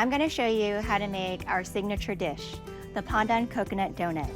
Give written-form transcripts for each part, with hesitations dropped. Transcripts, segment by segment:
I'm gonna show you how to make our signature dish, the Pandan coconut donut.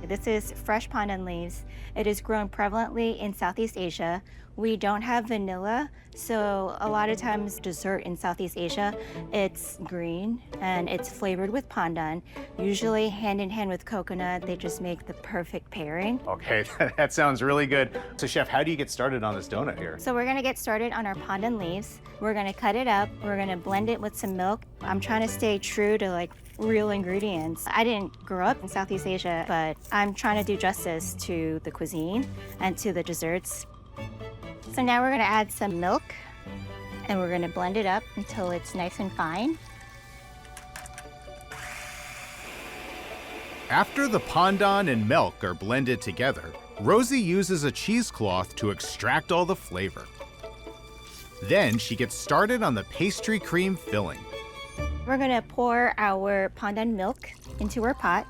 This is fresh pandan leaves. It is grown prevalently in Southeast Asia. We don't have vanilla, so a lot of times dessert in Southeast Asia, it's green and it's flavored with pandan. Usually hand in hand with coconut, they just make the perfect pairing. Okay, that sounds really good. So Chef, how do you get started on this donut here? So we're gonna get started on our pandan leaves. We're gonna cut it up. We're gonna blend it with some milk. I'm trying to stay true to like real ingredients. I didn't grow up in Southeast Asia, but I'm trying to do justice to the cuisine and to the desserts. So now we're gonna add some milk and we're gonna blend it up until it's nice and fine. After the pandan and milk are blended together, Rosie uses a cheesecloth to extract all the flavor. Then she gets started on the pastry cream filling. We're gonna pour our pandan milk into our pot.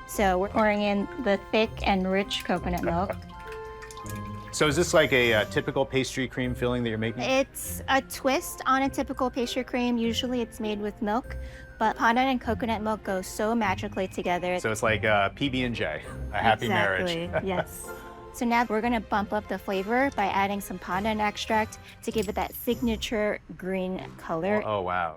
So we're pouring in the thick and rich coconut milk. So is this like a typical pastry cream filling that you're making? It's a twist on a typical pastry cream. Usually it's made with milk, but pandan and coconut milk go so magically together. So it's like PB&J, a happy marriage. Exactly, yes. So now we're gonna bump up the flavor by adding some pandan extract to give it that signature green color. Oh, wow.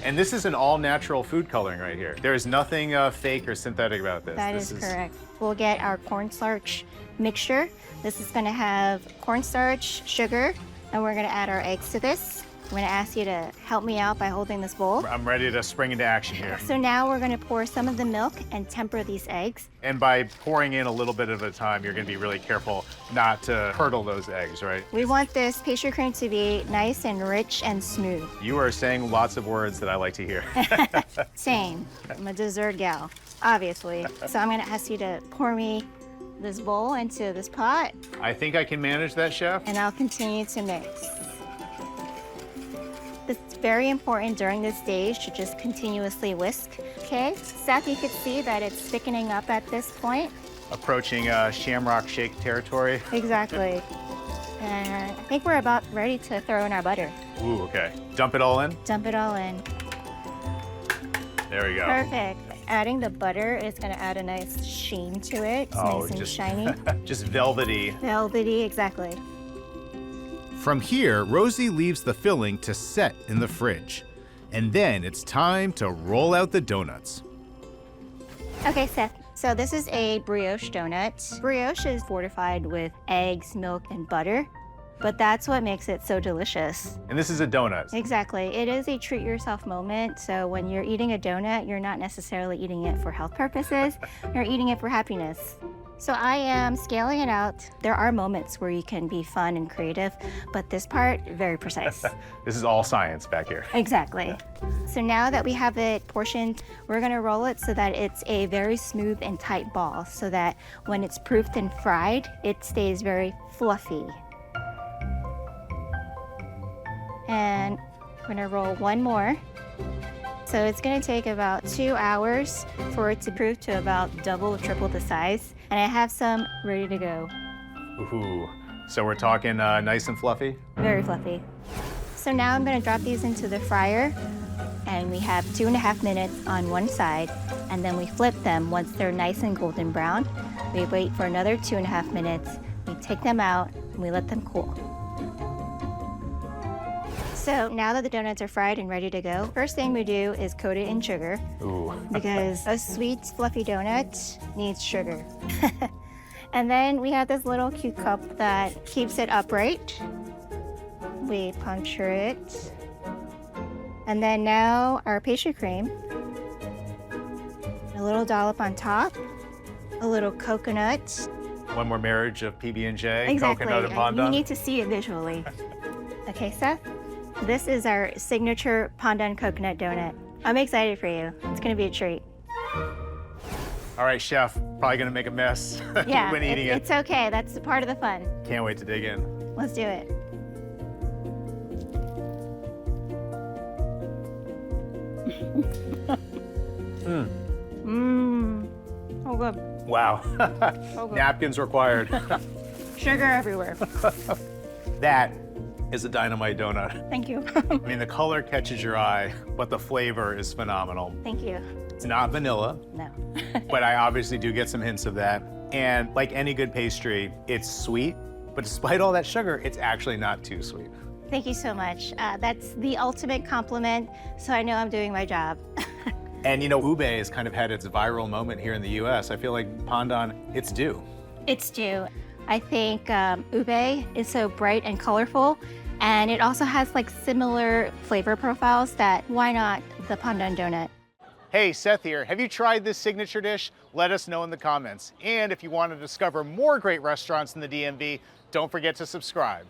And this is an all-natural food coloring right here. There's nothing fake or synthetic about this. That is correct. We'll get our cornstarch mixture. This is gonna have cornstarch, sugar, and we're gonna add our eggs to this. I'm gonna ask you to help me out by holding this bowl. I'm ready to spring into action here. So now we're gonna pour some of the milk and temper these eggs. And by pouring in a little bit at a time, you're gonna be really careful not to curdle those eggs, right? We want this pastry cream to be nice and rich and smooth. You are saying lots of words that I like to hear. Same, I'm a dessert gal, obviously. So I'm gonna ask you to pour me this bowl into this pot. I think I can manage that, Chef. And I'll continue to mix. It's very important during this stage to just continuously whisk. Okay, Seth, you can see that it's thickening up at this point. Approaching shamrock shake territory. Exactly. And I think we're about ready to throw in our butter. Ooh, okay. Dump it all in? Dump it all in. There we go. Perfect. Adding the butter is gonna add a nice sheen to it. It's nice and shiny. Just velvety. Velvety, exactly. From here, Rosie leaves the filling to set in the fridge. And then it's time to roll out the donuts. Okay, Seth. So this is a brioche donut. Brioche is fortified with eggs, milk, and butter, but that's what makes it so delicious. And this is a donut. Exactly. It is a treat yourself moment. So when you're eating a donut, you're not necessarily eating it for health purposes. You're eating it for happiness. So I am scaling it out. There are moments where you can be fun and creative, but this part, very precise. This is all science back here. Exactly. So now that we have it portioned, we're gonna roll it so that it's a very smooth and tight ball so that when it's proofed and fried, it stays very fluffy. And I'm gonna roll one more. So it's gonna take about 2 hours for it to proof to about double or triple the size. And I have some ready to go. Ooh, so we're talking nice and fluffy? Very fluffy. So now I'm gonna drop these into the fryer, and we have 2.5 minutes on one side, and then we flip them once they're nice and golden brown. We wait for another 2.5 minutes, we take them out, and we let them cool. So now that the donuts are fried and ready to go, first thing we do is coat it in sugar. Ooh. Because a sweet, fluffy donut needs sugar. And then we have this little cute cup that keeps it upright. We puncture it. And then now our pastry cream. A little dollop on top. A little coconut. One more marriage of PB&J, Exactly. coconut and pandan. You need to see it visually. Okay, Seth? This is our signature pandan coconut donut. I'm excited for you. It's gonna be a treat. All right, Chef, probably gonna make a mess Yeah, when eating it. it's okay. That's part of the fun. Can't wait to dig in. Let's do it. Oh, good. Wow. Oh, good. Napkins required. Sugar everywhere. That is a dynamite donut. Thank you. I mean, the color catches your eye, but the flavor is phenomenal. Thank you. It's not vanilla, No. but I obviously do get some hints of that. And like any good pastry, it's sweet, but despite all that sugar, it's actually not too sweet. Thank you so much. That's the ultimate compliment, so I know I'm doing my job. And you know, ube has kind of had its viral moment here in the US. I feel like Pandan, it's due. It's due. I think ube is so bright and colorful, and it also has like similar flavor profiles that why not the Pandan donut? Hey, Seth here. Have you tried this signature dish? Let us know in the comments. And if you want to discover more great restaurants in the DMV, don't forget to subscribe.